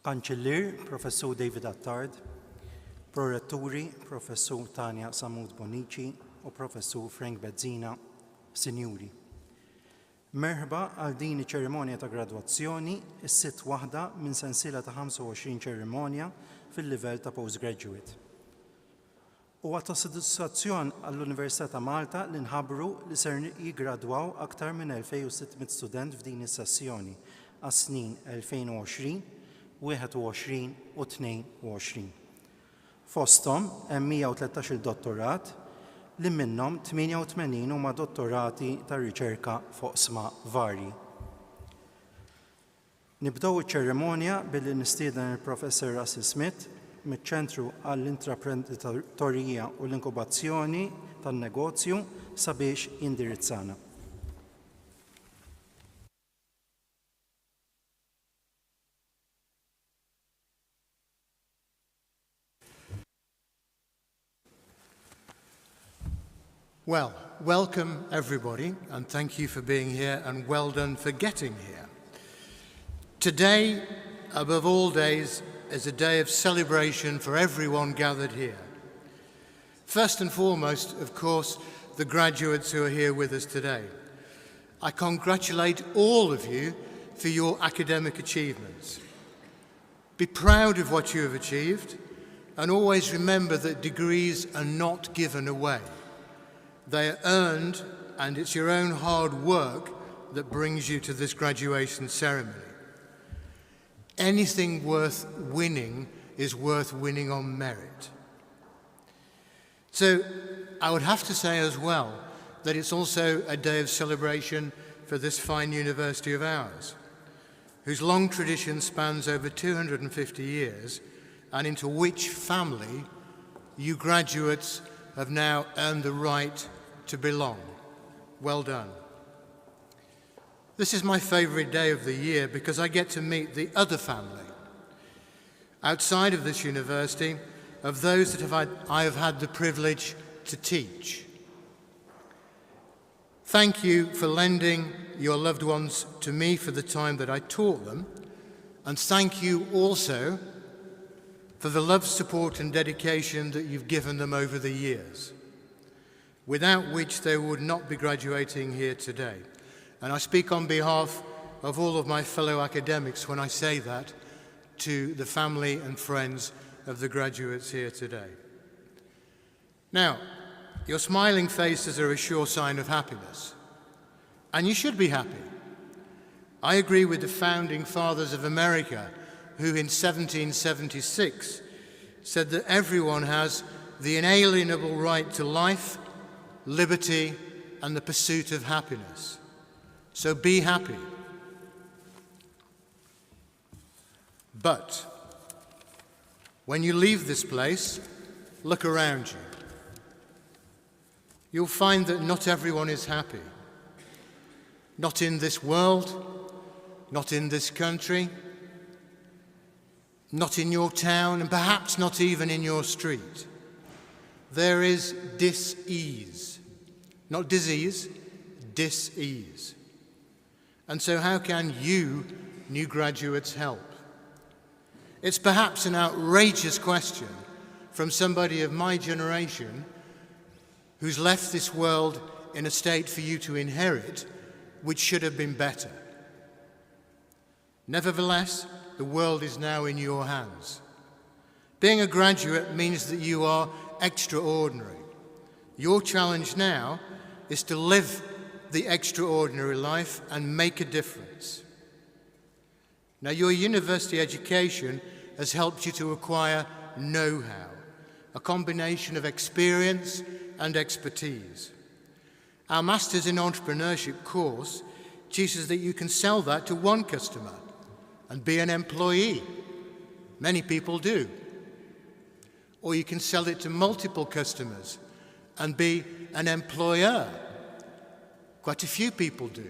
Kanċellier Professur David Attard, Proretturi Professur Tanja Samud Bonici u Professur Frank Bezzina, Sinjuri. Merħba għal din iċ-ċerimonja ta' gradwazzjoni, is-sitt waħda minn sensiela ta' 25 ċerimonja fil-livell ta' postgraduate. Huwa ta' sodisfazzjon għall-Università ta' Malta li nħabbru li ser jiggradwaw aktar minn 2600 student f'din is-sessjoni għas-snin 2020, 21 u 22. Fosthom hemm 113 dottorat li minnhom 88 huma dottorati ta' riċerka fuq sma varji. Nibdew iċ-ċerimonja billi nistieden il-Professor Russell Smith miċ-Ċentru għall-Intraprenditorija u l-Inkubazzjoni tan-Negozju sabiex jindirizzana. Well, welcome everybody, and thank you for being here, and well done for getting here. Today, above all days, is a day of celebration for everyone gathered here. First and foremost, of course, the graduates who are here with us today. I congratulate all of you for your academic achievements. Be proud of what you have achieved, and always remember that degrees are not given away. They are earned, and it's your own hard work that brings you to this graduation ceremony. Anything worth winning is worth winning on merit. So I would have to say as well that it's also a day of celebration for this fine university of ours, whose long tradition spans over 250 years, and into which family you graduates have now earned the right to belong. Well done. This is my favourite day of the year because I get to meet the other family, outside of this university, of those that I have had the privilege to teach. Thank you for lending your loved ones to me for the time that I taught them, and thank you also for the love, support and dedication that you've given them over the years, without which they would not be graduating here today. And I speak on behalf of all of my fellow academics when I say that to the family and friends of the graduates here today. Now, your smiling faces are a sure sign of happiness, and you should be happy. I agree with the founding fathers of America, who in 1776 said that everyone has the inalienable right to life, liberty, and the pursuit of happiness. So be happy. But when you leave this place, look around you. You'll find that not everyone is happy. Not in this world, not in this country, not in your town, and perhaps not even in your street. There is dis-ease. Not disease, dis-ease. And so how can you, new graduates, help? It's perhaps an outrageous question from somebody of my generation who's left this world in a state for you to inherit, which should have been better. Nevertheless, the world is now in your hands. Being a graduate means that you are extraordinary. Your challenge now is to live the extraordinary life and make a difference. Now, your university education has helped you to acquire know-how, a combination of experience and expertise. Our Masters in Entrepreneurship course teaches that you can sell that to one customer and be an employee. Many people do. Or you can sell it to multiple customers and be an employer. Quite a few people do.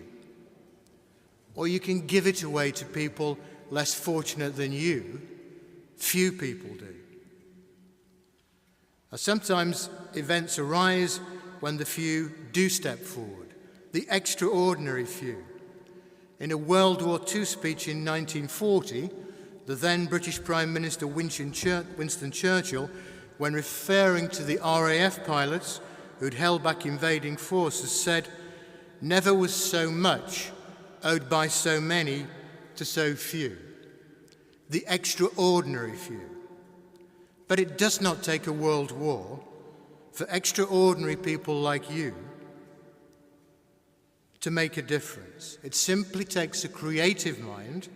Or you can give it away to people less fortunate than you. Few people do. Now, sometimes events arise when the few do step forward, the extraordinary few. In a World War II speech in 1940, the then British Prime Minister Winston Churchill, when referring to the RAF pilots who'd held back invading forces, said, "Never was so much owed by so many to so few." The extraordinary few. But it does not take a world war for extraordinary people like you to make a difference. It simply takes a creative mind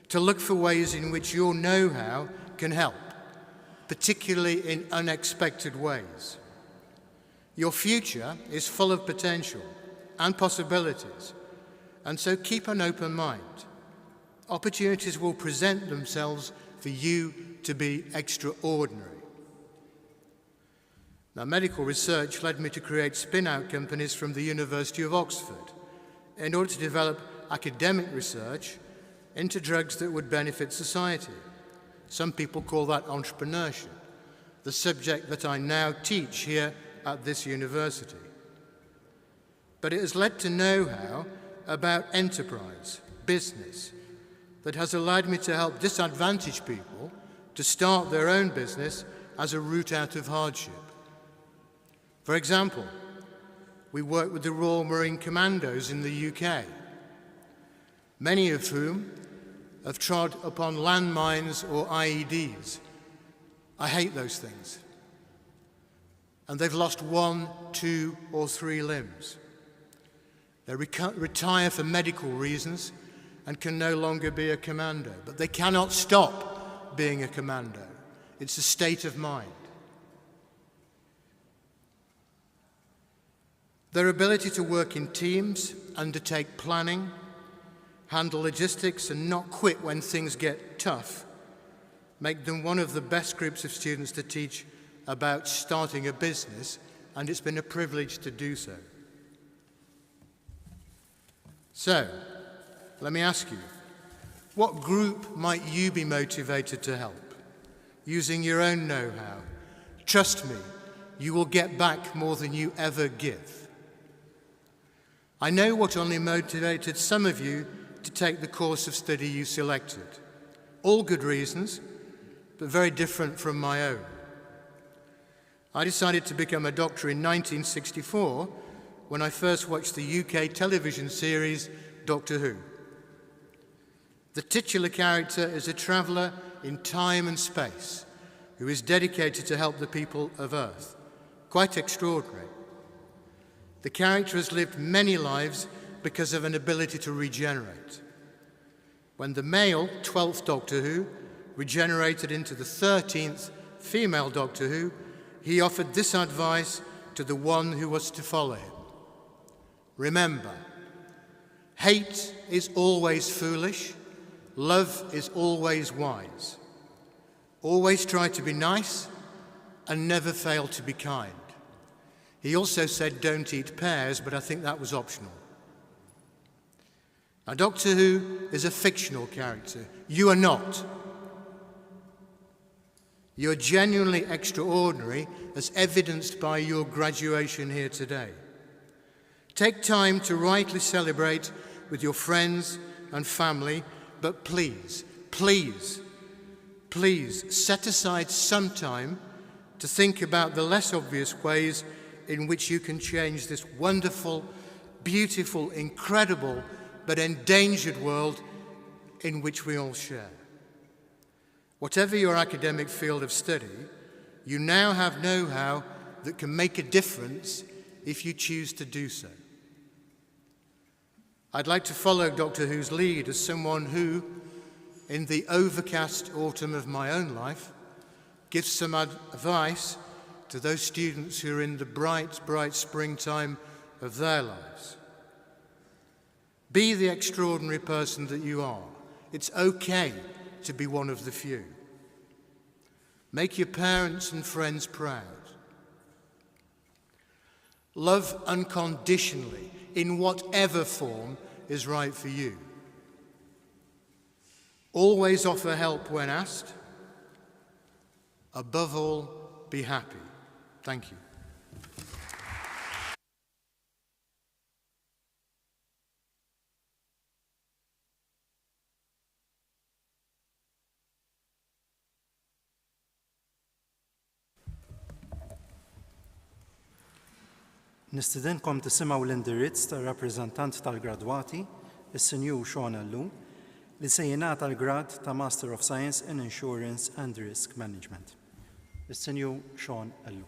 to look for ways in which your know-how can help, particularly in unexpected ways. Your future is full of potential and possibilities, and so keep an open mind. Opportunities will present themselves for you to be extraordinary. Now, medical research led me to create spin-out companies from the University of Oxford in order to develop academic research into drugs that would benefit society. Some people call that entrepreneurship, the subject that I now teach here at this university. But it has led to know-how about enterprise, business, that has allowed me to help disadvantaged people to start their own business as a route out of hardship. For example, we work with the Royal Marine Commandos in the UK, many of whom have trod upon landmines or IEDs. I hate those things. And they've lost 1, 2, or 3 limbs. They retire for medical reasons and can no longer be a commando, but they cannot stop being a commando. It's a state of mind. Their ability to work in teams, undertake planning, handle logistics, and not quit when things get tough make them one of the best groups of students to teach about starting a business, and it's been a privilege to do so. So, let me ask you, what group might you be motivated to help? Using your own know-how. Trust me, you will get back more than you ever give. I know what only motivated some of you to take the course of study you selected. All good reasons, but very different from my own. I decided to become a doctor in 1964 when I first watched the UK television series Doctor Who. The titular character is a traveller in time and space who is dedicated to help the people of Earth. Quite extraordinary. The character has lived many lives because of an ability to regenerate. When the male 12th Doctor Who regenerated into the 13th female Doctor Who, he offered this advice to the one who was to follow him. Remember, hate is always foolish, love is always wise. Always try to be nice and never fail to be kind. He also said don't eat pears, but I think that was optional. Now, Doctor Who is a fictional character. You are not. You're genuinely extraordinary, as evidenced by your graduation here today. Take time to rightly celebrate with your friends and family, but please, please, please set aside some time to think about the less obvious ways in which you can change this wonderful, beautiful, incredible, but endangered world in which we all share. Whatever your academic field of study, you now have know-how that can make a difference if you choose to do so. I'd like to follow Doctor Who's lead as someone who, in the overcast autumn of my own life, gives some advice to those students who are in the bright, bright springtime of their lives. Be the extraordinary person that you are. It's okay to be one of the few. Make your parents and friends proud. Love unconditionally in whatever form is right for you. Always offer help when asked. Above all, be happy. Thank you. Nistidinkom tisimgħu l-indirizz tar-rappreżentant tal-gradwati, is-Sinjur Sean Allu, li se jingħata l-grad ta' Master of Science in Insurance and Risk Management. Is-Sinjur Sean Allu.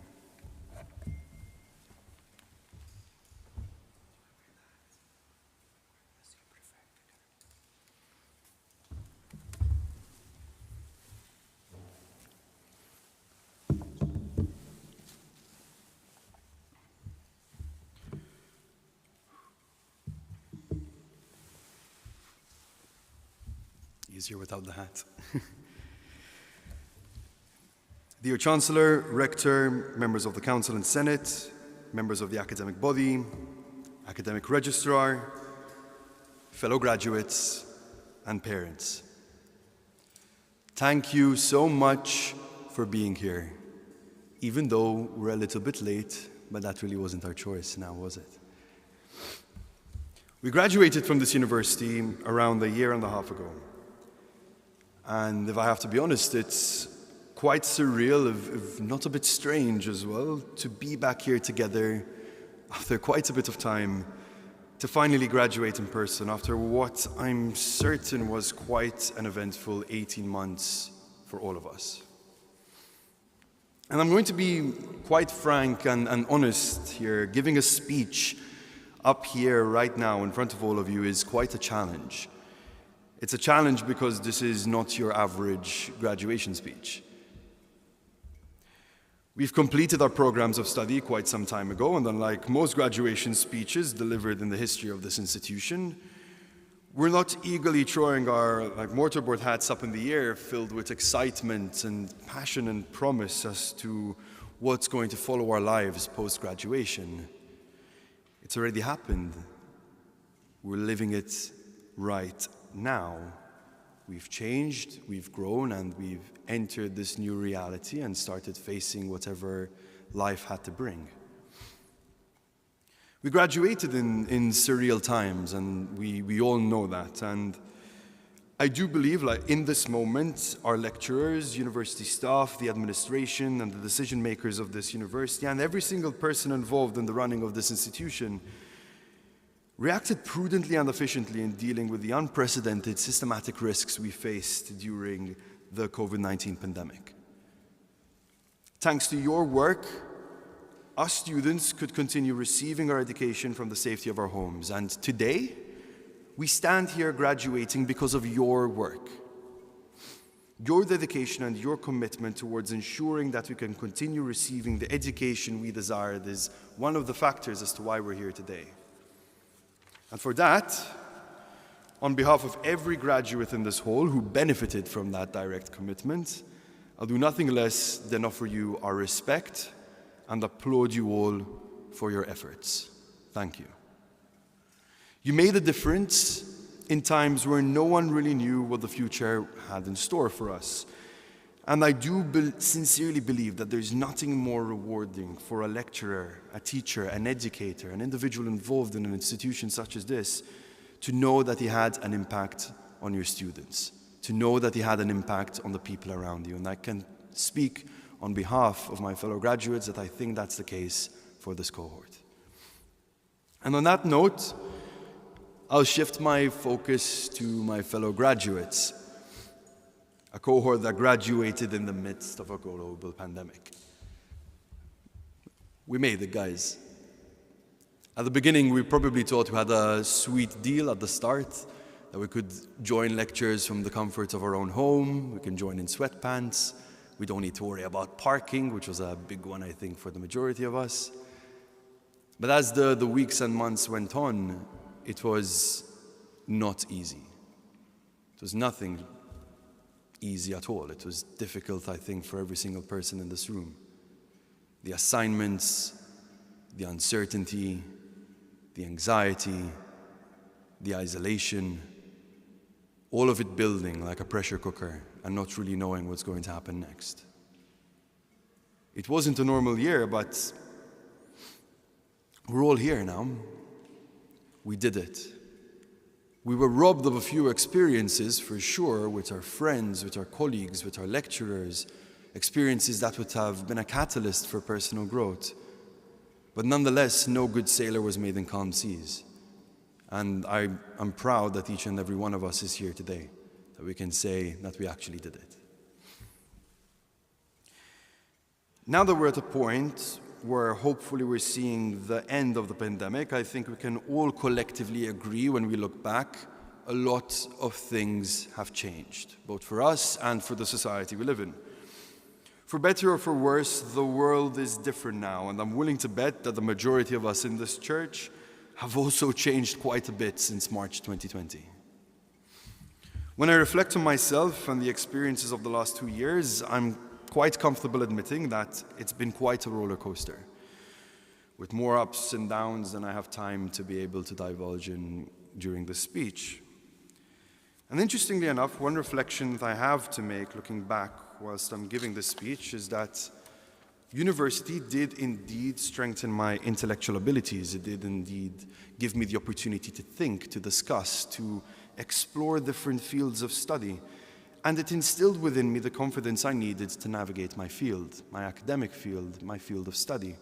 Easier without the hat. Dear Chancellor, Rector, members of the Council and Senate, members of the academic body, academic registrar, fellow graduates, and parents. Thank you so much for being here, even though we're a little bit late, but that really wasn't our choice now, was it? We graduated from this university around a year and a half ago. And if I have to be honest, it's quite surreal, if not a bit strange as well, to be back here together after quite a bit of time to finally graduate in person after what I'm certain was quite an eventful 18 months for all of us. And I'm going to be quite frank and honest here. Giving a speech up here right now in front of all of you is quite a challenge. It's a challenge because this is not your average graduation speech. We've completed our programs of study quite some time ago, and unlike most graduation speeches delivered in the history of this institution, we're not eagerly throwing our mortarboard hats up in the air filled with excitement and passion and promise as to what's going to follow our lives post-graduation. It's already happened. We're living it right now. We've changed, we've grown, and we've entered this new reality and started facing whatever life had to bring. We graduated in surreal times, and we all know that. And I do believe, in this moment, our lecturers, university staff, the administration, and the decision makers of this university, and every single person involved in the running of this institution reacted prudently and efficiently in dealing with the unprecedented systematic risks we faced during the COVID-19 pandemic. Thanks to your work, us students could continue receiving our education from the safety of our homes. And today, we stand here graduating because of your work. Your dedication and your commitment towards ensuring that we can continue receiving the education we desired is one of the factors as to why we're here today. And for that, on behalf of every graduate in this hall who benefited from that direct commitment, I'll do nothing less than offer you our respect and applaud you all for your efforts. Thank you. You made a difference in times where no one really knew what the future had in store for us. And I do sincerely believe that there's nothing more rewarding for a lecturer, a teacher, an educator, an individual involved in an institution such as this, to know that he had an impact on your students, to know that he had an impact on the people around you. And I can speak on behalf of my fellow graduates that I think that's the case for this cohort. And on that note, I'll shift my focus to my fellow graduates, a cohort that graduated in the midst of a global pandemic. We made it, guys. At the beginning, we probably thought we had a sweet deal at the start, that we could join lectures from the comforts of our own home, we can join in sweatpants, we don't need to worry about parking, which was a big one, I think, for the majority of us. But as the weeks and months went on, it was not easy. It was nothing easy at all. It was difficult, I think, for every single person in this room. The assignments, the uncertainty, the anxiety, the isolation, all of it building like a pressure cooker and not really knowing what's going to happen next. It wasn't a normal year, but we're all here now. We did it. We were robbed of a few experiences, for sure, with our friends, with our colleagues, with our lecturers, experiences that would have been a catalyst for personal growth. But nonetheless, no good sailor was made in calm seas. And I'm proud that each and every one of us is here today, that we can say that we actually did it. Now that we're at a point where hopefully we're seeing the end of the pandemic, I think we can all collectively agree when we look back, a lot of things have changed, both for us and for the society we live in. For better or for worse, the world is different now, and I'm willing to bet that the majority of us in this church have also changed quite a bit since March 2020. When I reflect on myself and the experiences of the last 2 years, I'm quite comfortable admitting that it's been quite a roller coaster, with more ups and downs than I have time to be able to divulge in during this speech. And interestingly enough, one reflection that I have to make looking back whilst I'm giving this speech is that university did indeed strengthen my intellectual abilities. It did indeed give me the opportunity to think, to discuss, to explore different fields of study. And it instilled within me the confidence I needed to navigate my field, my academic field, my field of study.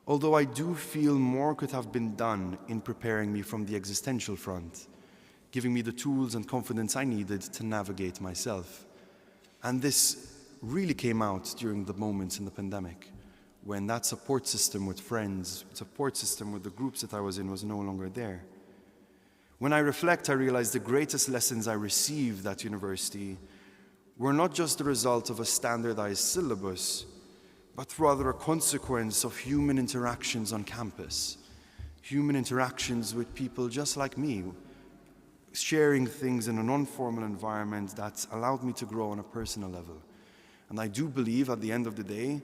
Although I do feel more could have been done in preparing me from the existential front, giving me the tools and confidence I needed to navigate myself. And this really came out during the moments in the pandemic, when that support system with friends, support system with the groups that I was in was no longer there. When I reflect, I realize the greatest lessons I received at university were not just the result of a standardized syllabus, but rather a consequence of human interactions on campus, human interactions with people just like me, sharing things in a non-formal environment that allowed me to grow on a personal level. And I do believe at the end of the day,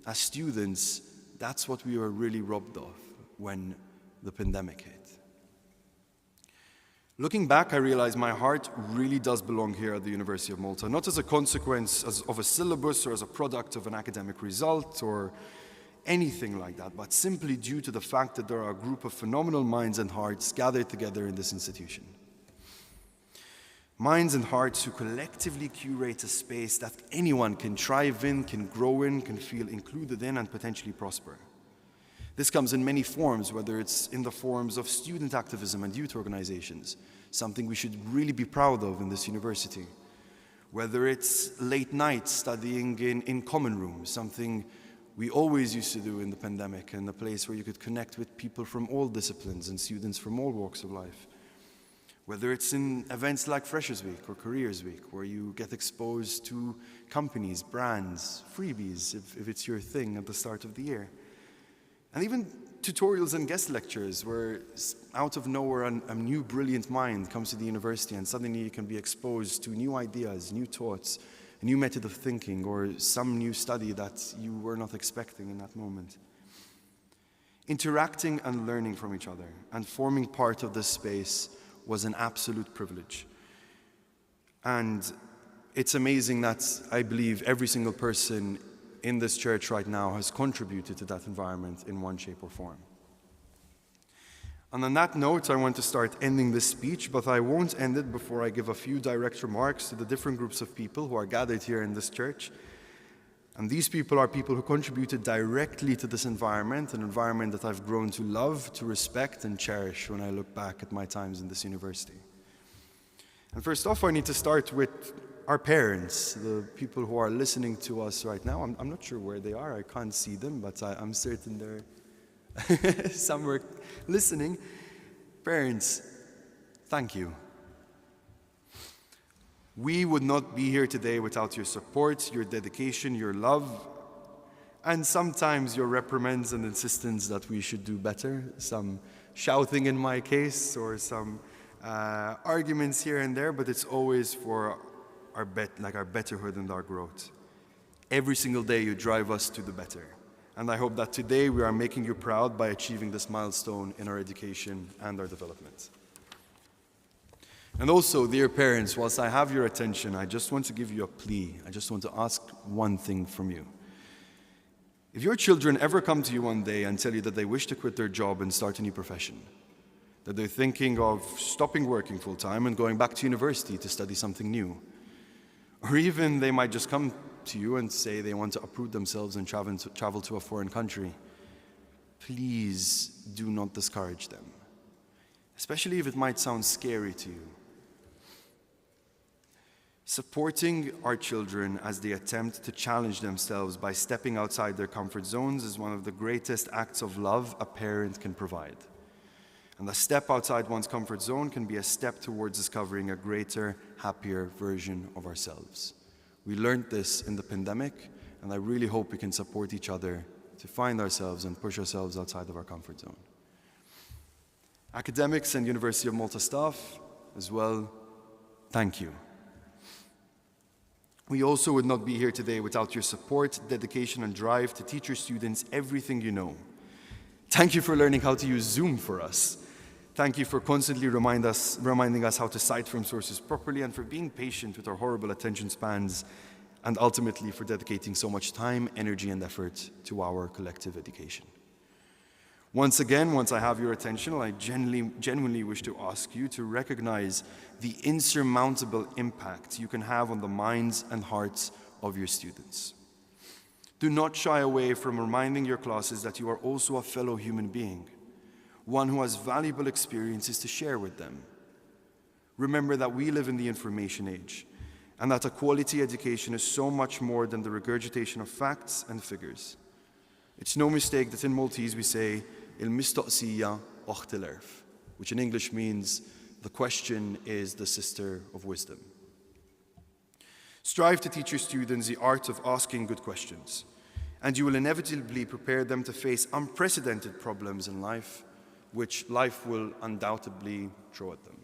as students, that's what we were really robbed of when the pandemic hit. Looking back, I realize my heart really does belong here at the University of Malta, not as a consequence of a syllabus or as a product of an academic result or anything like that, but simply due to the fact that there are a group of phenomenal minds and hearts gathered together in this institution. Minds and hearts who collectively curate a space that anyone can thrive in, can grow in, can feel included in, and potentially prosper. This comes in many forms, whether it's in the forms of student activism and youth organizations, something we should really be proud of in this university. Whether it's late nights studying in common rooms, something we always used to do in the pandemic, and a place where you could connect with people from all disciplines and students from all walks of life. Whether it's in events like Freshers Week or Careers Week, where you get exposed to companies, brands, freebies, if it's your thing at the start of the year. And even tutorials and guest lectures, where out of nowhere a new brilliant mind comes to the university and suddenly you can be exposed to new ideas, new thoughts, a new method of thinking, or some new study that you were not expecting in that moment. Interacting and learning from each other and forming part of this space was an absolute privilege. And it's amazing that I believe every single person in this church right now has contributed to that environment in one shape or form. And on that note, I want to start ending this speech, but I won't end it before I give a few direct remarks to the different groups of people who are gathered here in this church. And these people are people who contributed directly to this environment, an environment that I've grown to love, to respect, and cherish when I look back at my times in this university. And first off, I need to start with our parents, the people who are listening to us right now. I'm not sure where they are. I can't see them, but I'm certain they're somewhere listening. Parents, thank you. We would not be here today without your support, your dedication, your love, and sometimes your reprimands and insistence that we should do better. Some shouting in my case, or some arguments here and there, but it's always for our betterhood and our growth. Every single day you drive us to the better. And I hope that today we are making you proud by achieving this milestone in our education and our development. And also, dear parents, whilst I have your attention, I just want to give you a plea. I just want to ask one thing from you. If your children ever come to you one day and tell you that they wish to quit their job and start a new profession, that they're thinking of stopping working full-time and going back to university to study something new, or even they might just come to you and say they want to uproot themselves and travel to a foreign country, please do not discourage them, especially if it might sound scary to you. Supporting our children as they attempt to challenge themselves by stepping outside their comfort zones is one of the greatest acts of love a parent can provide. And the step outside one's comfort zone can be a step towards discovering a greater, happier version of ourselves. We learned this in the pandemic, and I really hope we can support each other to find ourselves and push ourselves outside of our comfort zone. Academics and University of Malta staff as well, thank you. We also would not be here today without your support, dedication, and drive to teach your students everything you know. Thank you for learning how to use Zoom for us. Thank you for constantly reminding us how to cite from sources properly, and for being patient with our horrible attention spans, and ultimately for dedicating so much time, energy, and effort to our collective education. Once again, once I have your attention, I genuinely wish to ask you to recognize the insurmountable impact you can have on the minds and hearts of your students. Do not shy away from reminding your classes that you are also a fellow human being, one who has valuable experiences to share with them. Remember that we live in the information age, and that a quality education is so much more than the regurgitation of facts and figures. It's no mistake that in Maltese we say, il-mistoqsija oħt il-erf, which in English means the question is the sister of wisdom. Strive to teach your students the art of asking good questions, and you will inevitably prepare them to face unprecedented problems in life, which life will undoubtedly throw at them.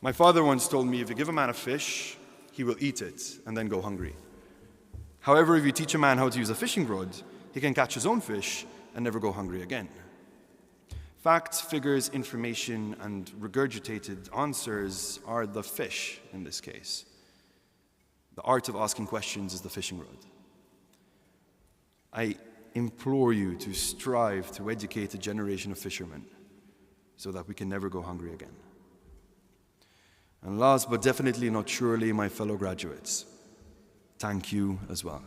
My father once told me, if you give a man a fish, he will eat it and then go hungry. However, if you teach a man how to use a fishing rod, he can catch his own fish and never go hungry again. Facts, figures, information, and regurgitated answers are the fish in this case. The art of asking questions is the fishing rod. I implore you to strive to educate a generation of fishermen so that we can never go hungry again. And last but definitely not surely, my fellow graduates, thank you as well.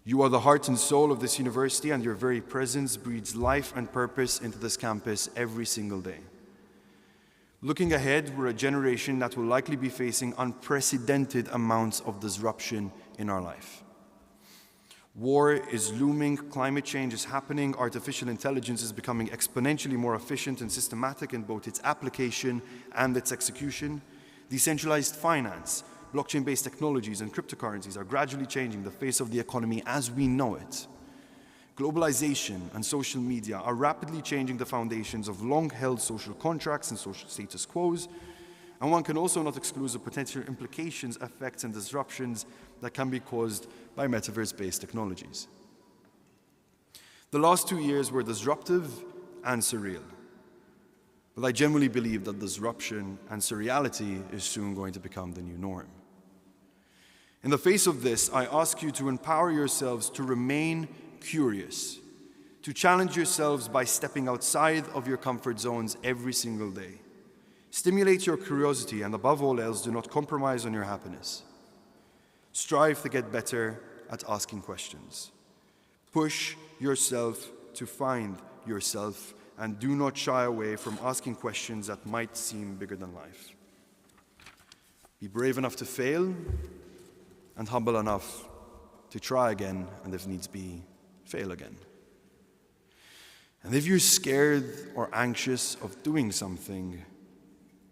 You are the heart and soul of this university, and your very presence breathes life and purpose into this campus every single day. Looking ahead, we're a generation that will likely be facing unprecedented amounts of disruption in our life. War is looming, climate change is happening, artificial intelligence is becoming exponentially more efficient and systematic in both its application and its execution. Decentralized finance, blockchain-based technologies, and cryptocurrencies are gradually changing the face of the economy as we know it. Globalization and social media are rapidly changing the foundations of long-held social contracts and social status quos, and one can also not exclude the potential implications, effects, and disruptions that can be caused by metaverse-based technologies. The last 2 years were disruptive and surreal, but I genuinely believe that disruption and surreality is soon going to become the new norm. In the face of this, I ask you to empower yourselves to remain curious, to challenge yourselves by stepping outside of your comfort zones every single day. Stimulate your curiosity, and above all else, do not compromise on your happiness. Strive to get better at asking questions. Push yourself to find yourself, and do not shy away from asking questions that might seem bigger than life. Be brave enough to fail, and humble enough to try again, and if needs be, fail again. And if you're scared or anxious of doing something,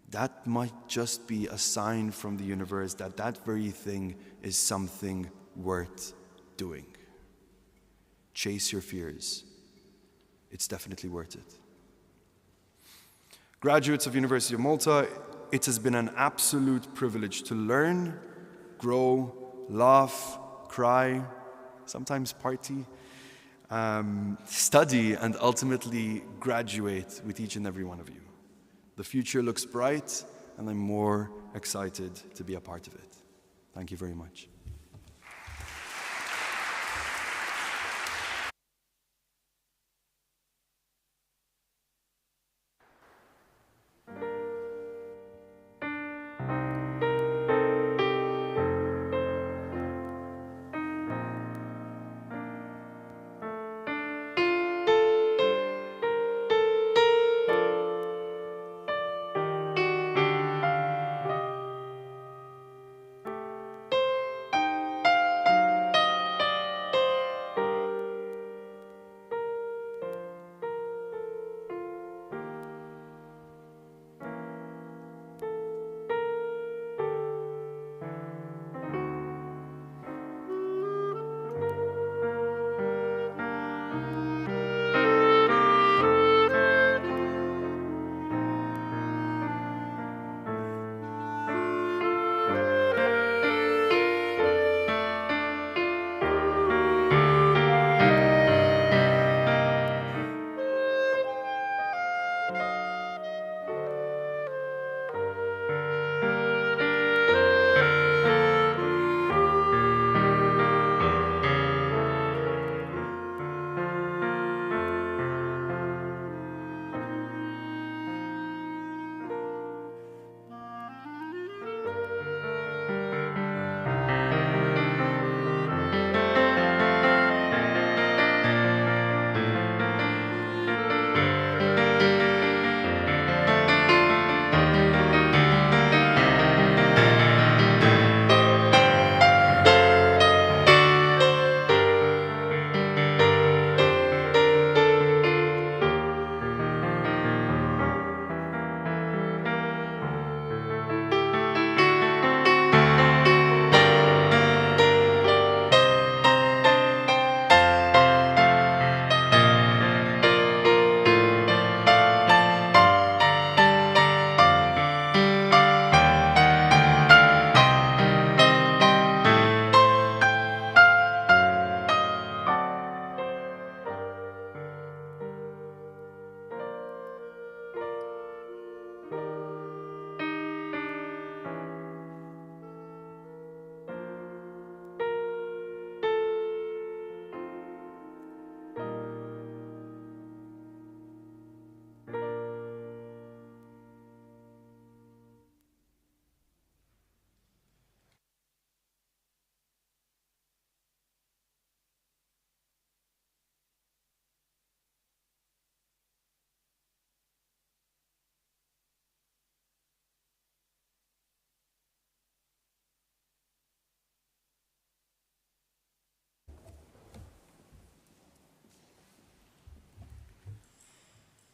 that might just be a sign from the universe that that very thing is something worth doing. Chase your fears. It's definitely worth it. Graduates of University of Malta, it has been an absolute privilege to learn, grow, laugh, cry, sometimes party, study, and ultimately graduate with each and every one of you. The future looks bright, and I'm more excited to be a part of it. Thank you very much.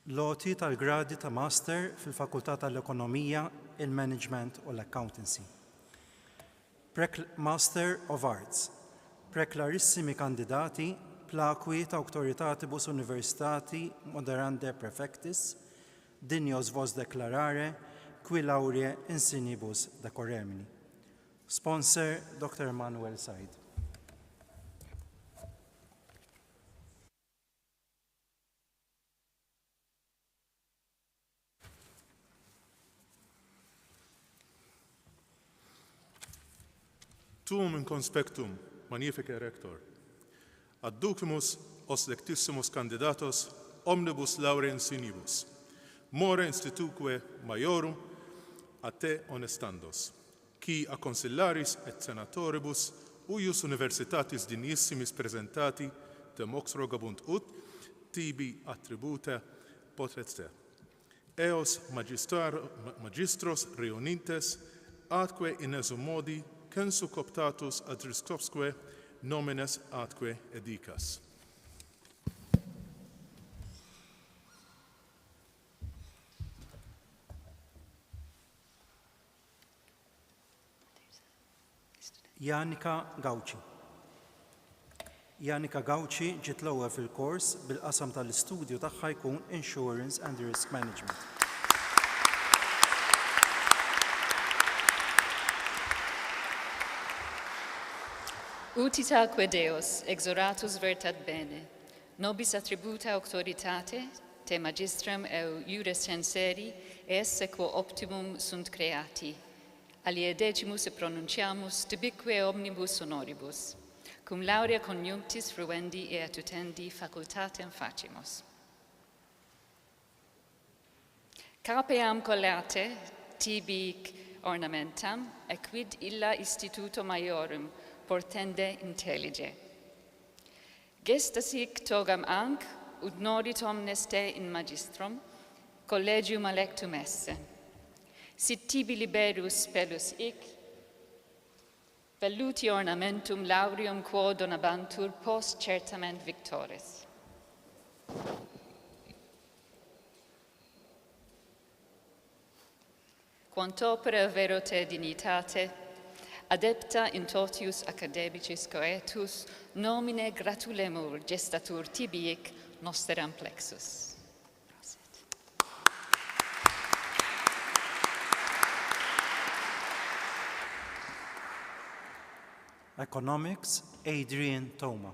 Loti tal-gradi ta' Master fil-Fakultà tal-Ekonomija, il-Management u l-Accountancy. Master of Arts. Preklarissimi kandidati plakwi ta' autoritatibus universitati moderande prefectis, dinios vos declarare, qui laurea insinibus decoremini. Sponsor Dr. Emmanuel Said. Tuum in conspectum, magnifica rector, adducimus os lectissimus candidatos omnibus laurea insinibus, more instituque maiorum a te honestandos, qui a consillaris et senatoribus uius universitatis dignissimis presentati demox rogabunt ut tibi attributa poteste. Eos magistros reunites atque in esum modi censu coptatus ad riscosque nomines atque edicas. Janika Gawci. Janika Gawci ġiet l-ewwel fil-kors bil-qasam tal-istudju tagħha jkun Insurance and Risk Management. Utitaque Deus, exoratus vertat bene, nobis attributa auctoritate, te magistram eu iures censeri, esse quo optimum sunt creati. Alie decimus e pronunciamus, tibique omnibus honoribus, cum laurea conjunctis fruendi et utendi facultatem facimus. Capeam collate, tibi ornamentam, equid illa instituto maiorum, portende intellige. Gestasic togam anc, ut nodit omnes te in magistrum, collegium electum esse. Sit tibi liberus spelus ic, velluti ornamentum laureum quo donabantur post certament victores. Quant opera vero te dignitate, adepta in totius academicis coetus, nomine gratulemur gestatur tibiic nosteram plexus. Economics, Adrian Thoma.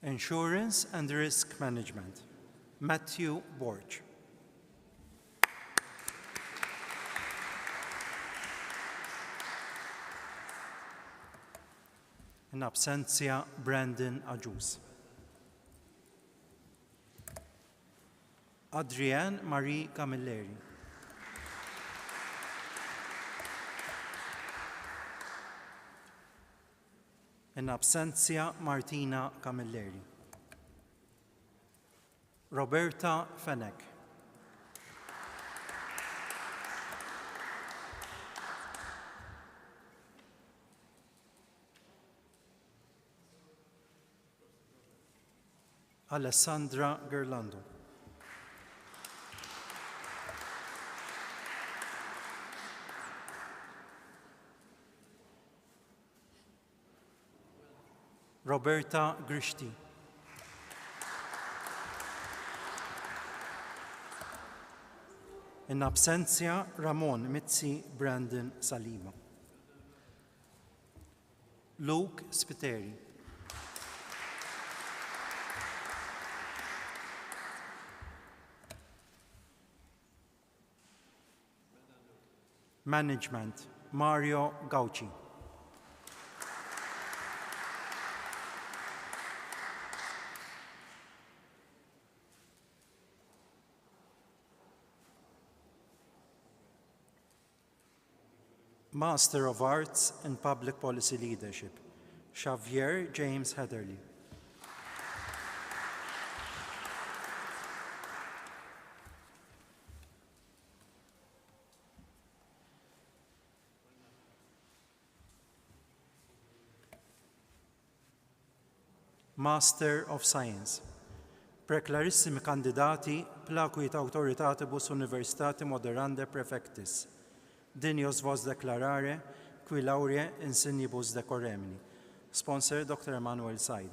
Insurance and Risk Management, Matthew Borch. In absentia, Brandon Ajus. Adrienne Marie Camilleri. In absentia, Martina Camilleri. Roberta Fenech. Alessandra Gerlando. Roberta Grishti. In absentia, Ramon Mitzi Brandon Salima. Luke Spiteri. Management, Mario Gauci. Master of Arts in Public Policy Leadership, Xavier James Heatherly. Master of Science. Preclarissimi kandidati placuit autoritatibus universitati moderande prefectis. Dinios vos declarare, qui laurea insignibus decoremini. Sponsor Dr. Emmanuel Said.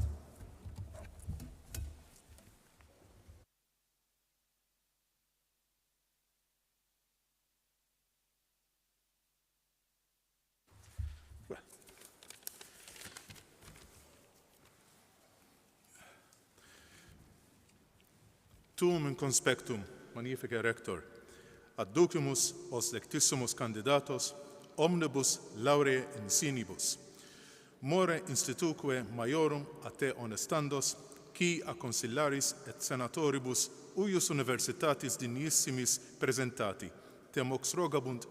Tum in conspectum, magnifica rector, adducimus os lectissimus candidatos, omnibus laurea insignibus, more instituque maiorum a te honestandos, qui a consillaris et senatoribus uius universitatis dignissimis presentati, te mox rogabunt,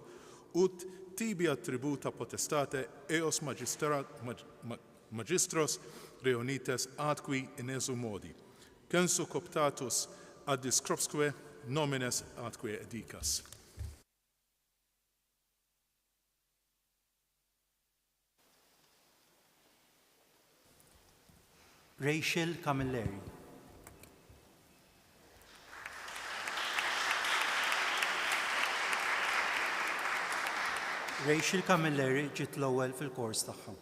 ut tibi attributa potestate eos magistros reunites adqui in esu modi, censu coptatus ad discropsque nomines atque edicas. Rachel Camilleri. Rachel Camilleri ġiet l-ewwel fil-kors tagħha.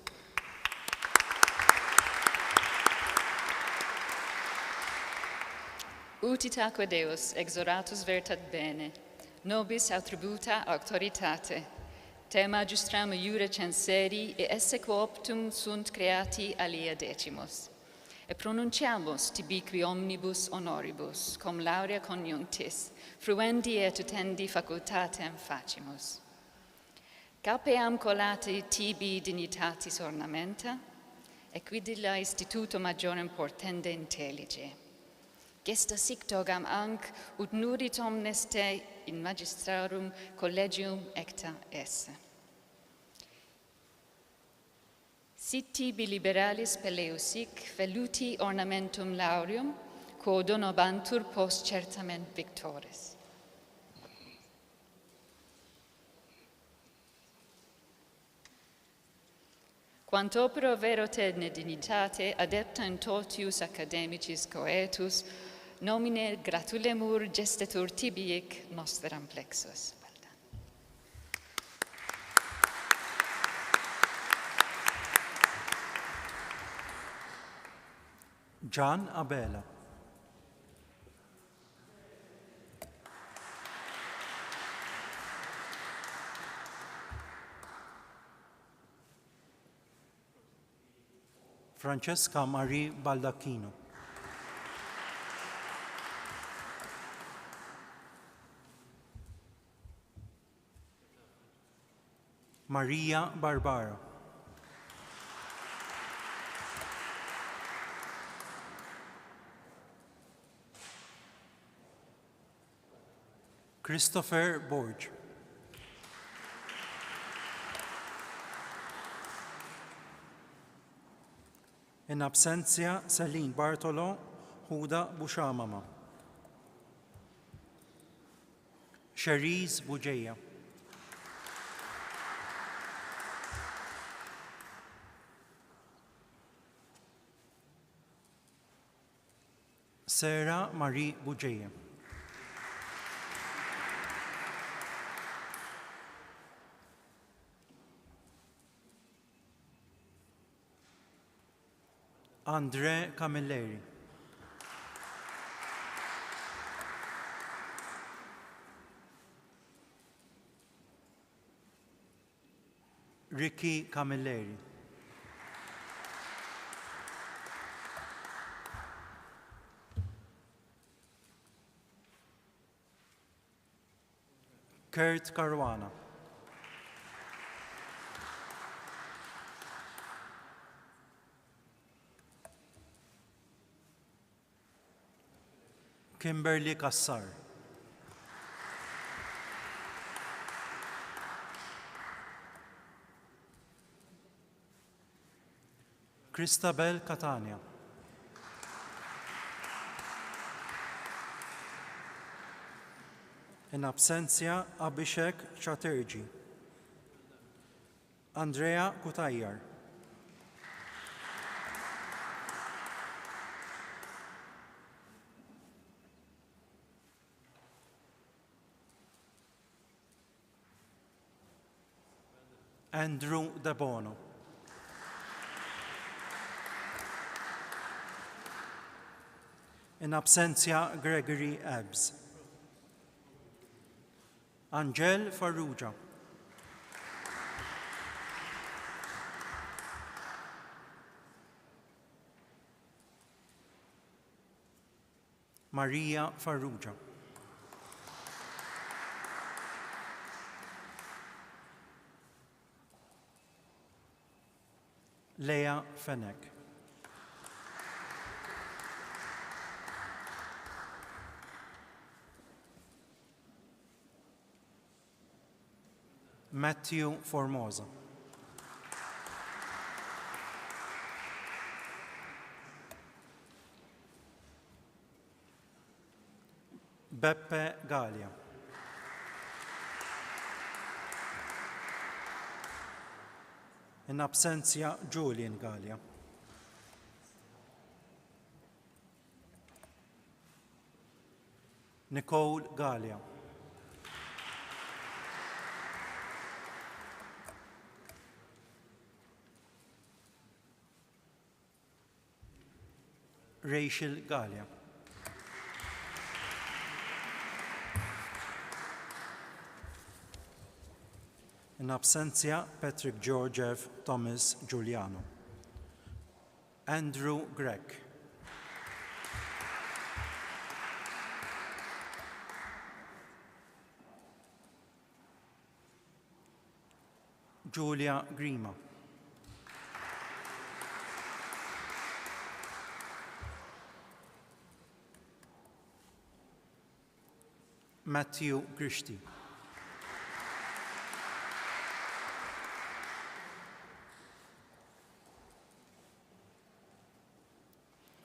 Utitaque Deus exoratus vertat bene, nobis attributa auctoritate, te magistram iure censeri e esse quo optum sunt creati alia decimus. E pronunciamus tibiqui omnibus honoribus, cum laurea conjunctis, fruendi et utendi facultatem facimus. Capeam collati tibi dignitatis ornamenta, e quidilla instituto majorem portende intellige. Gesta sic togam anc ut nurit omnes te in magistrarum collegium ecta esse. Sit tibi liberalis peleusic veluti ornamentum laureum, quo donobantur post certament victores. Quant opero vero te dignitate adepta in totius academicis coetus, nomine gratulemur gestetur tibiic nosteram plexus. John Abela. Francesca Marie Baldacchino. Maria Barbara. Christopher Borge. In absentia, Celine Bartolo, Huda Bushamama. Shariz Bujeya. Sarah Marie Bujeya. Andre Camilleri. Ricky Camilleri. Kurt Caruana. Kimberly Kassar. Christabel Catania. In absentia, Abhishek Chatterjee. Andrea Kutayar. Andrew De Bono. In absentia, Gregory Ebbs. Angel Farrugia. Maria Farrugia. Leah Fenech. Matthew Formosa. Beppe Galia. In absentia, Julian Galia. Nicole Galia. Rachel Galia. In absentia, Patrick Georgiev, Thomas Giuliano. Andrew Gregg. Julia Grima. Matthew Grishti.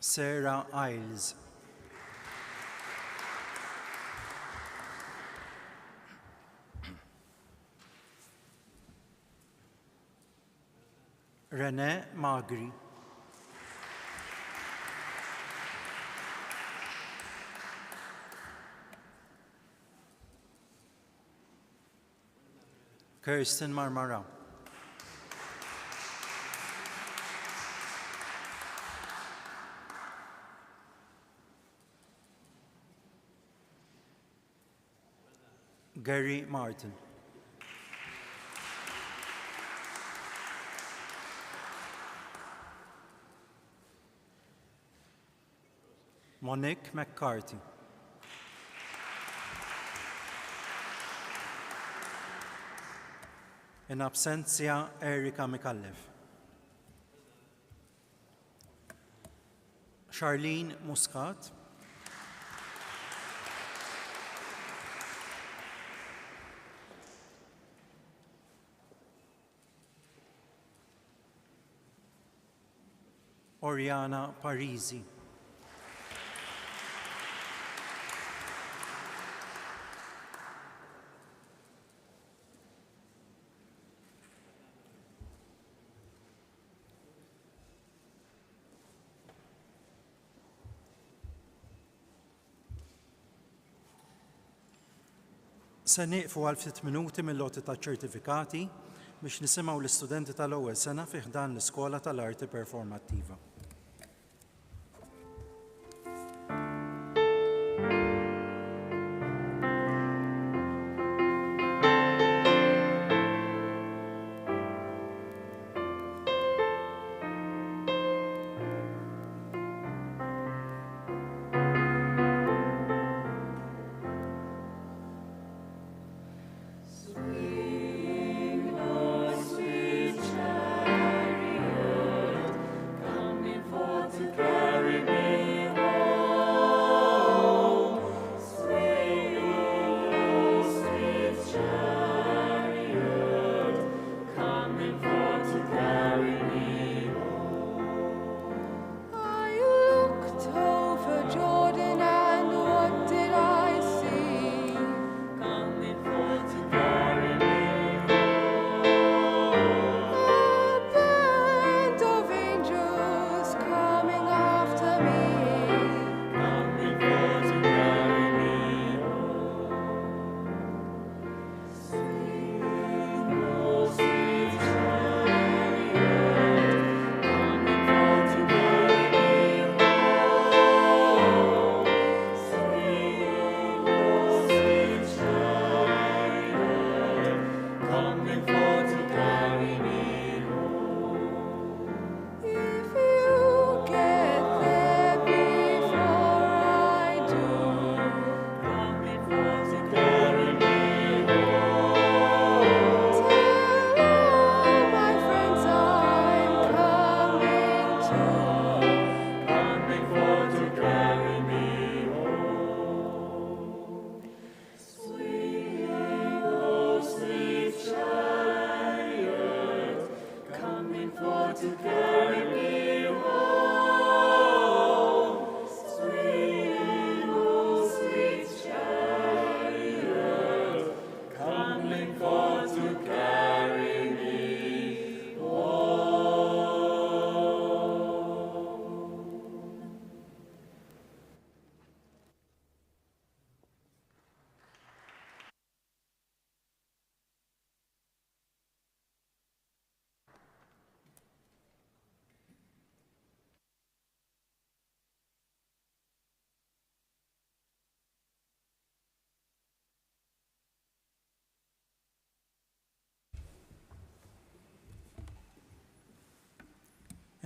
Sarah Iles. Renee Magri. Kirsten Marmara. Gary Martin. Monique McCarthy. In absentia, Erika Micallef. Charlene Muscat. Oriana Parisi. Se nieqfu għal ftit minuti mill-loti ta' ċertifikati biex nisimgħu l-istudenti tal-ewwel sena fih dan l-Iskola tal-Arti Performattiva. Sweet chariot, come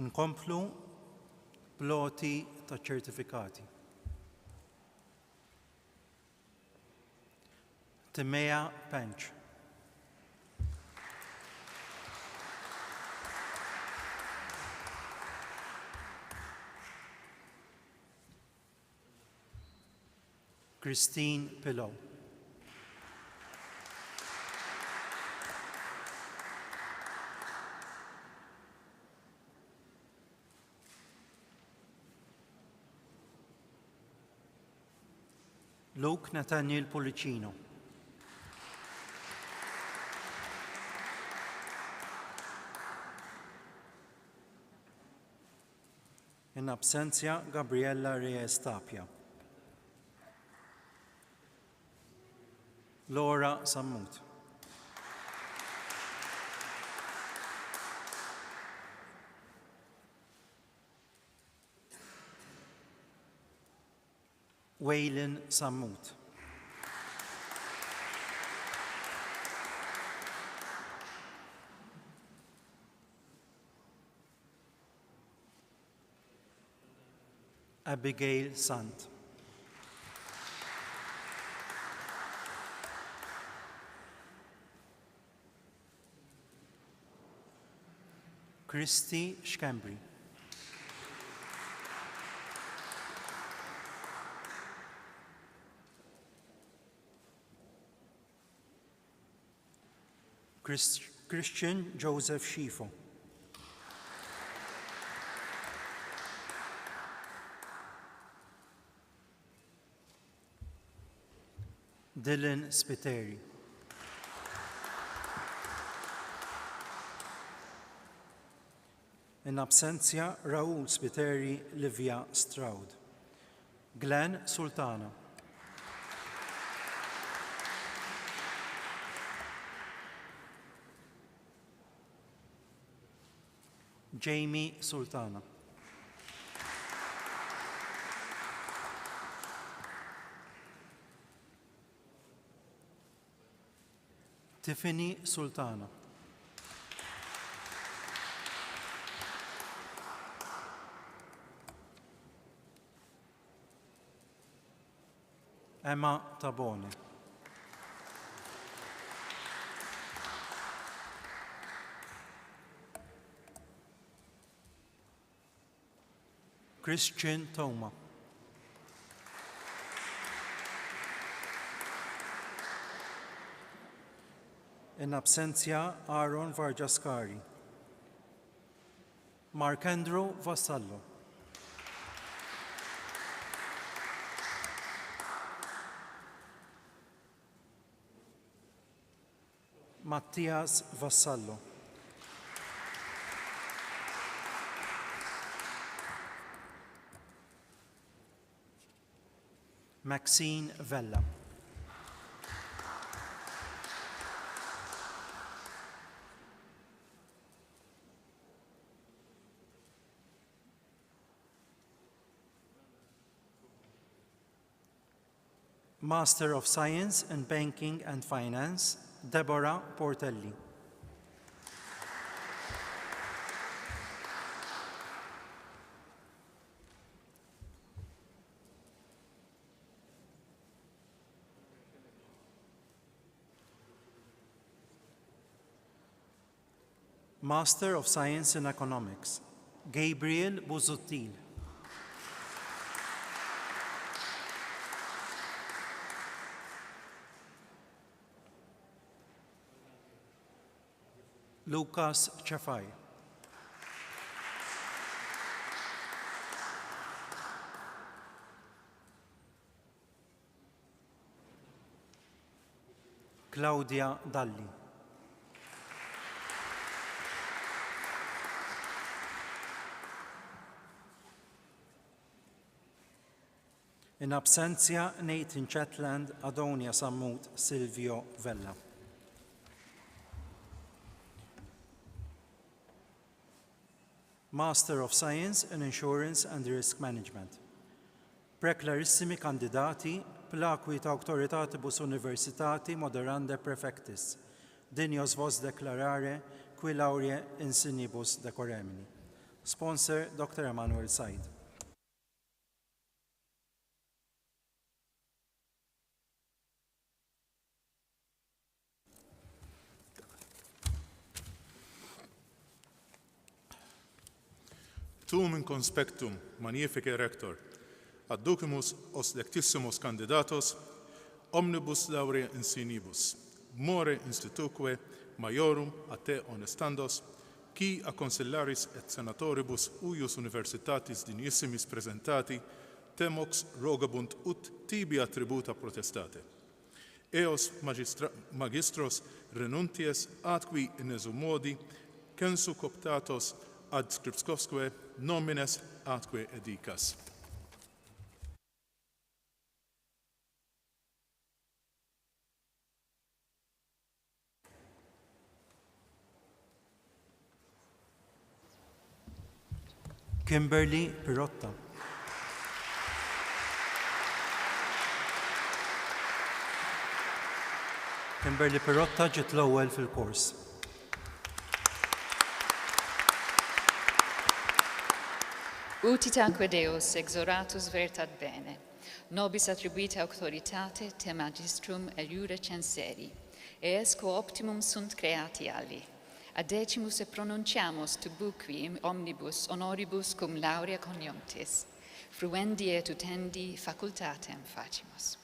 Inkomplu bloti ta' ċertifikati. Timea Pench. Christine Pillow. Luke Nathaniel Policino. In absentia, Gabriella Reyes Tapia. Laura Sammut. Waylon Sammut. Abigail Sant. Christy Schembri. Christian Joseph Schifo. Dylan Spiteri. In absentia, Raul Spiteri, Livia Stroud. Glenn Sultana. Jamie Sultana. Tiffany Sultana. Emma Tabone. Christian Toma. In absentia, Aaron Varjaskari. Markendro Vassallo. Mattias Vassallo. Maxine Vella. Master of Science in Banking and Finance, Deborah Portelli. Master of Science in Economics, Gabriel Buzuttil. Lucas Chafai. Claudia Dalli. In absentia, Nathan Chetland, Adonia Sammut, Silvio Vella. Master of Science in Insurance and Risk Management. Preklarissimi kandidati, plakwi ta' autoritatibus universitati moderande prefectis, dinios vos declarare, qui laurea insinibus decoremini. Sponsor Dr. Emmanuel Said. Tum in conspectum magnifice rector, adducimus os lectissimus candidatos, omnibus laurea insinibus, more instituque maiorum a te honestandos, qui a consillaris et senatoribus uius universitatis dignissimis presentati, temox rogabunt ut tibi attributa protestate. Eos magistros renunties atqui in esu modi, censu coptatos ad scripscosque nomines atque edicas. Kimberly Pirotta. Kimberly Pirotta ġiet l-ewwel fil-kors. Utitaque Deus exoratus veritat bene, nobis attribuita auctoritate te magistrum iure censeri, ees quo optimum sunt creati alli. Adecimus e pronunciamus tubuqui omnibus honoribus cum laurea conjunctis, fruendi et utendi facultatem facimus.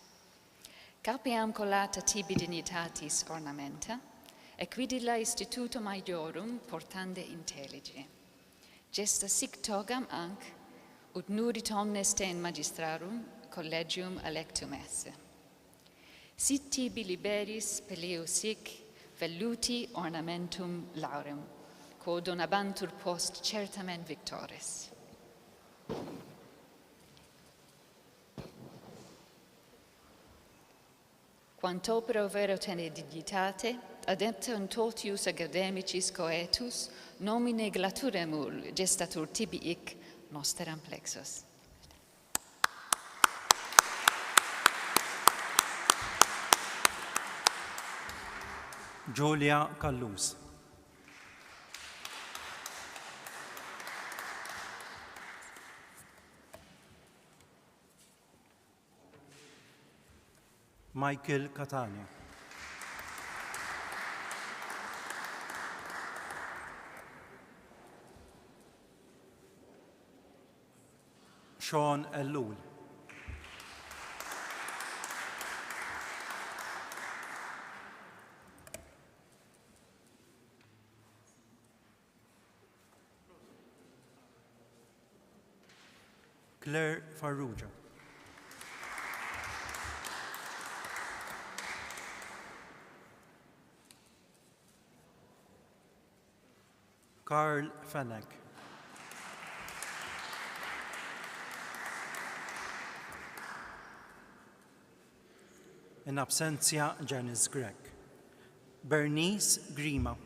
Capiam collata tibi dignitatis ornamenta, equidilla instituto maiorum portande intellige. Gesta sic togam anc, ut nudit omnes te in magistrarum collegium electum esse. Sit tibi liberis peleu sic velluti ornamentum laurem, quo donabantur post certamen victores. Quant opera vero tene dignitate, adeptum totius academicis coetus, nomine glaturemur gestatur tibi ic nosteram plexus. Giulia Callus. Michael Catania. Sean Ellul. Claire Farrugia. Carl Fennec. In absentia, Janice Gregg. Bernice Grima.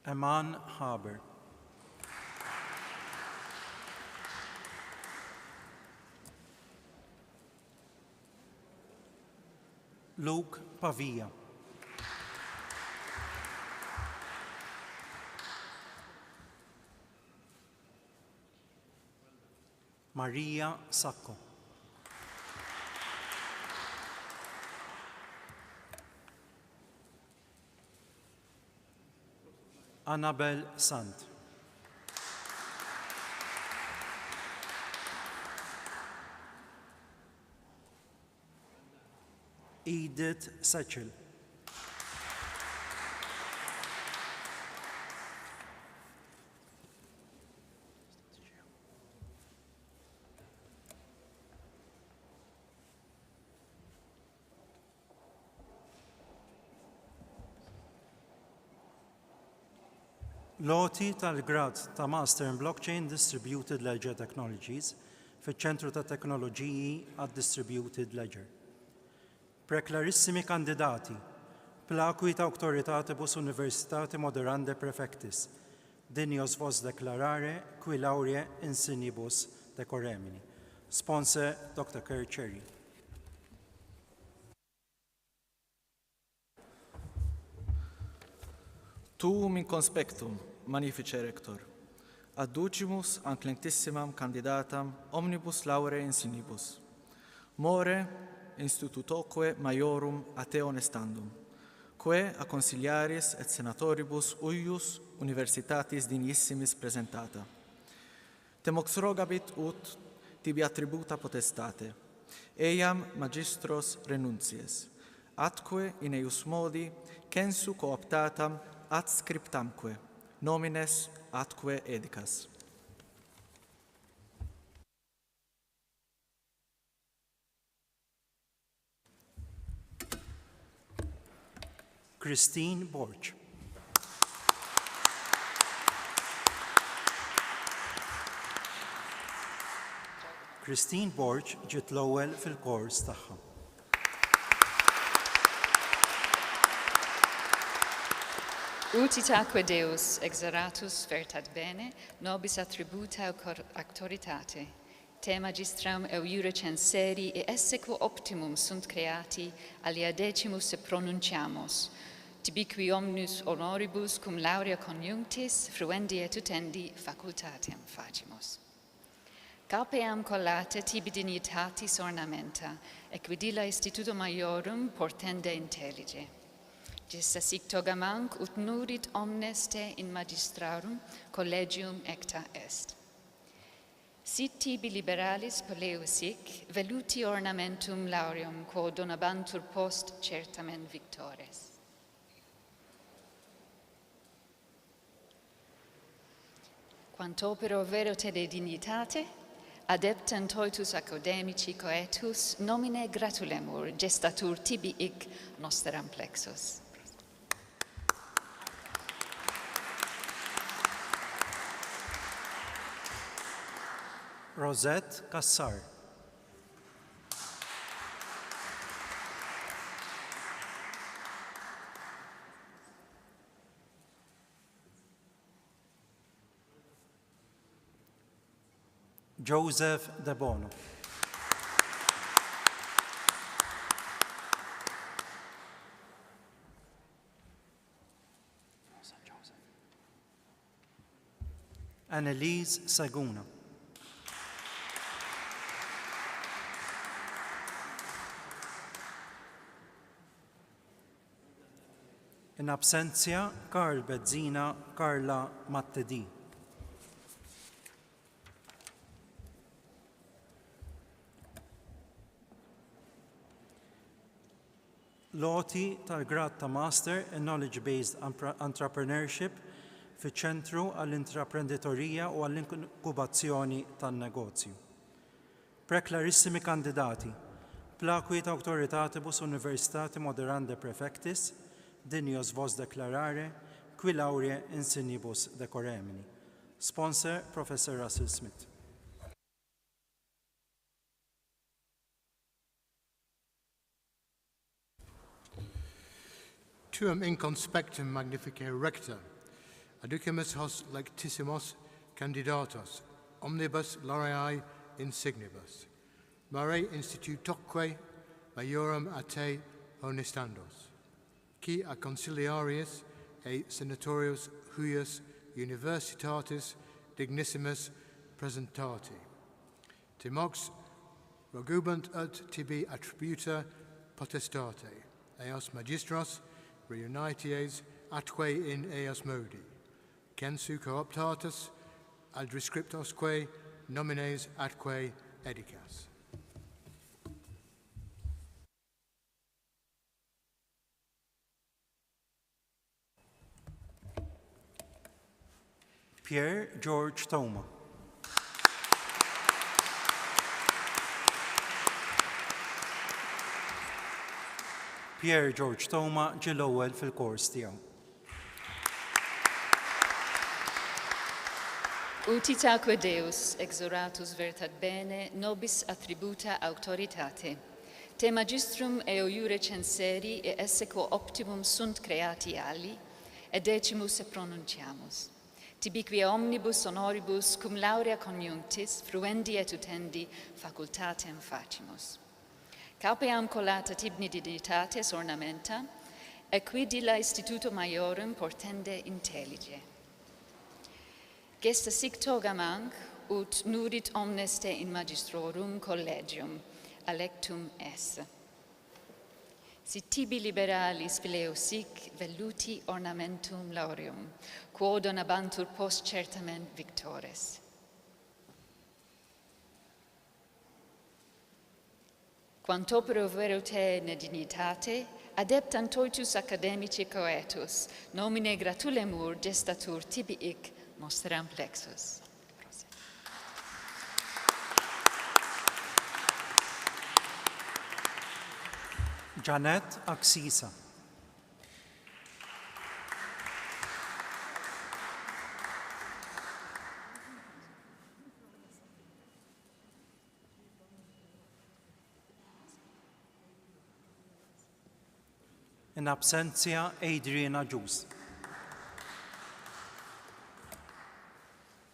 Aman Haber. Luke Pavia. Maria Sacco. Annabel Sant. Edith Sechel. Loti tal-grad ta' Master in Blockchain Distributed Ledger Technologies fiċ-Ċentru ta' Teknoloġiji għad-Distributed Ledger. Preklarissimi kandidati, plaqui ta' auctoritatibus universitati moderande prefectis, dinios vos declarare qui laurea insignibus decoremini. Sponsor Dr. Kerr Cherry. tuum in conspectum, magnifice rector, adducimus anclentissimam candidatam omnibus lauree insignibus, more institutoque maiorum a te honestandum, quae a consiliaris et senatoribus uius universitatis dignissimis presentata. Temox rogabit ut tibi attributa potestate, eiam magistros renuncies, atque in eius modi censu cooptatam adscriptamque, nomines atque edicas. Christine Borch. Christine Borch ġiet l-ewwel fil-kors tagħha. Utitaque Deus exeratus vertat bene, nobis attributa auctoritate, te magistram iure censeri e esse quo optimum sunt creati, alia decimus se pronunciamos, tibi qui omnus honoribus cum laurea conjunctis, fruendi et utendi facultatem facimus. Capeam collate tibi dignitatis ornamenta, equidilla instituto maiorum portende intellige. Gesta sic togamanc ut nurit omnes te in magistrarum collegium ecta est. Sit tibi liberalis poleusic, veluti ornamentum laureum quo donabantur post certamen victores. Quantopero vero te de dignitate, adeptem toitus academici coetus, nomine gratulemur, gestatur tibi ic nosteram plexus. Rosette Kassar. Joseph De Bono. Annelise Saguna. In absentia, Karl Bezzina, Carla Mattedi. Loti tal-grad ta' Master in Knowledge-Based Entrepreneurship fi ċentru għall-intraprenditorija u għall-inkubazzjoni tan-negozju. Preklarissimi kandidati, placuit auctoritatibus universitati moderande prefectis, Dinios vos declarare, qui laurea insignibus decoremini. Sponsor, Professor Russell Smith. Tuum in conspectum magnifice rector, aducimus hos lectissimos candidatos, omnibus laureae insignibus, mare institutoque maiorum a te honestandos, qui a consiliaris et senatorius huius universitatis dignissimus presentati. Timox rogubant ut tibi attributa potestate, eos magistros reunities atque in eos modi, censu cooptatus ad rescriptosque nomines atque edicas. Pierre George Toma. Pierre George Toma ġie l-ewwel fil-kors tiegħu. Utitaque Deus exoratus vertat bene, nobis attributa auctoritate. Te magistrum eo iure censeri e esse quo optimum sunt creati ali, et decimus se pronunciamus. Tibi quia omnibus honoribus cum laurea conjunctis, fruendi et utendi facultatem facimus. Capeam collata tibni dignitates ornamenta, e quidi la Instituto Maiorum portende intellige. Gesta sic togamang, ut nurit omnes te in magistrorum collegium, alectum esse. Si tibi liberalis fileo sic velluti ornamentum laureum, quod donabantur post certament victores. Quant opero vero te ne dignitate, adeptan toitus academici coetus, nomine gratulemur gestatur tibi ic monstram plexus. Janet Aksisa. In absentia, Adriana Jus.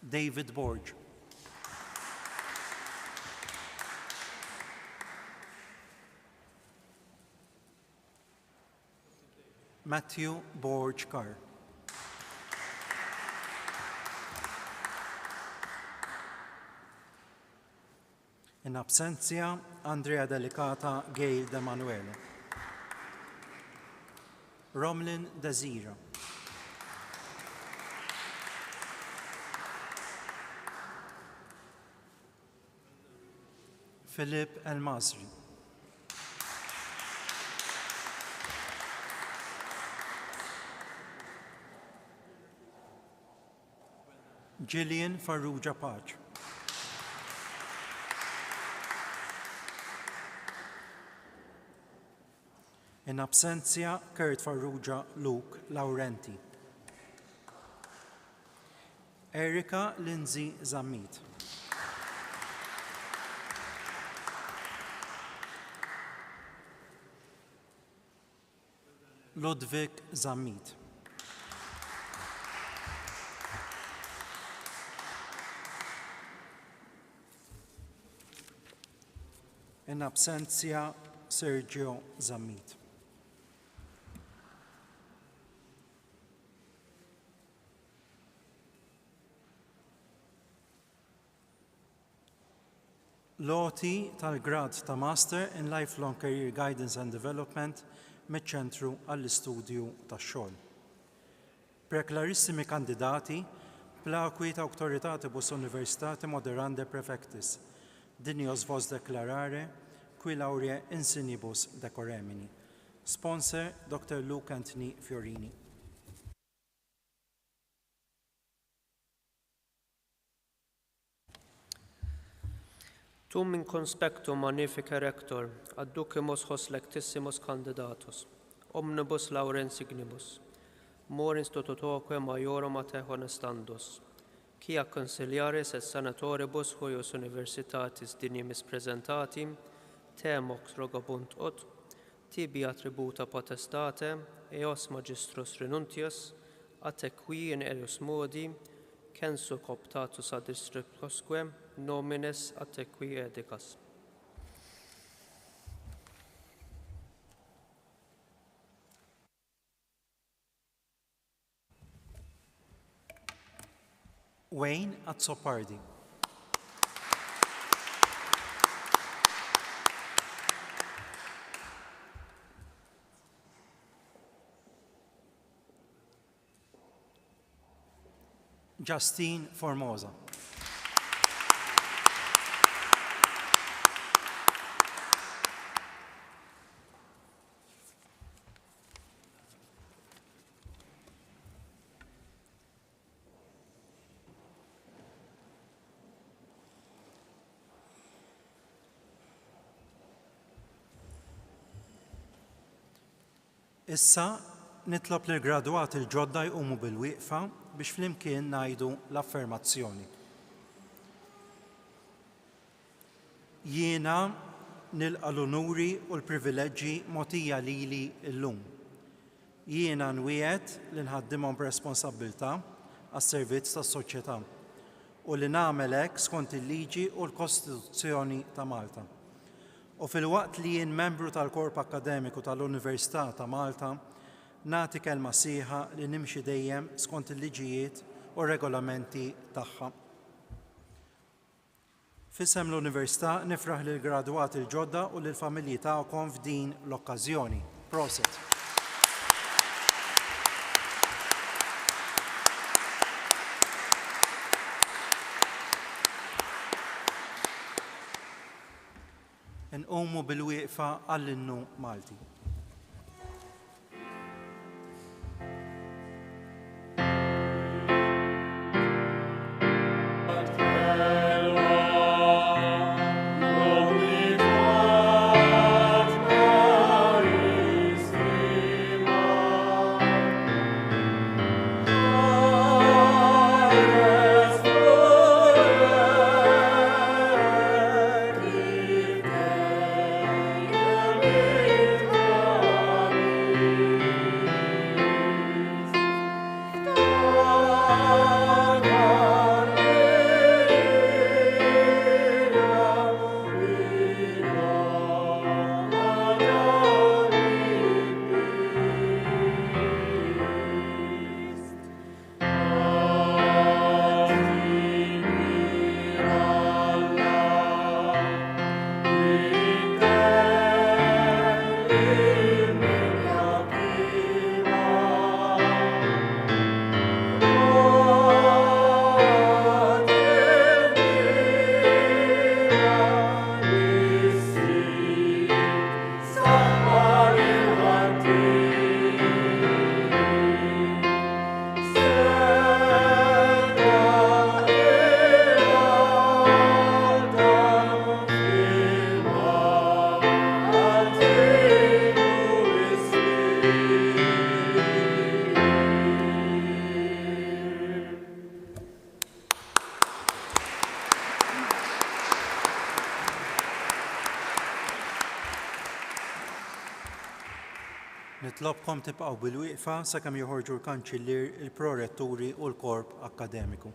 David Borg. Matthew Borg Carr. In absentia, Andrea Delicata Gail De Manuele. Romlin Desira. Philip El Masri. Gillian Farrugia Pach. In absentia, Kurt Farrugia Luke Laurenti. Erika Lindsay Zammit. Ludwig Zammit. In absentia, Sergio Zammit. Loti tal-grad ta' Master in Lifelong Career Guidance and Development miċ-ċentru għall-istudju tax-xogħol. Preklarissimi kandidati plakwi ta' auctoritatibus universitati moderande prefectis, dinios vos declarare, qui laurea insinibus decoremini. Sponsor Dr. Luke Anthony Fiorini. Tum in conspectum magnifica rector, adducimus hos lectissimus candidatus, omnibus laurea insignibus, mor institutoque maiorum a te honestandus, quia consiliaris et senatoribus huius universitatis dinimis presentatim, te mox rogabunt ut, tibi attributa potestate, eos magistrus renuntius, a te qui in erius modi, censu coptatus ad districtosque, nomines a te qui edicas. Wayne Azzopardi. Justine Formosa. Issa nitlob lill gradwati l-ġodda jqumu bil-wieqfa biex flimkien ngħidu l-affermazzjoni. Jiena nilqa l-unuri u l-privileġġi mogħtija lili llum. Jiena nwiegħed li nħaddimhom b'responsabbiltà għas-servizz tas-soċjetà u li nagħmel hekk skont il-liġi u l-Kostituzzjoni ta' Malta. U filwaqt li jien membru tal-Korp Akademiku tal-Università ta' Malta, nagħti kelma sieħa li nimxi dejjem skont il-liġijiet u regolamenti tagħha. F'isem l-Università nifraħ lil gradwati l-ġodda u lill familji tagħkom f'din l-okkażjoni. Proset. Nqumu bil-wieqfa għall-innu Malti. Nitlobkom tibqgħu bil-wieqfa sakemm joħorġu l-kanċillier, il-proretturi u l-korp akademiku.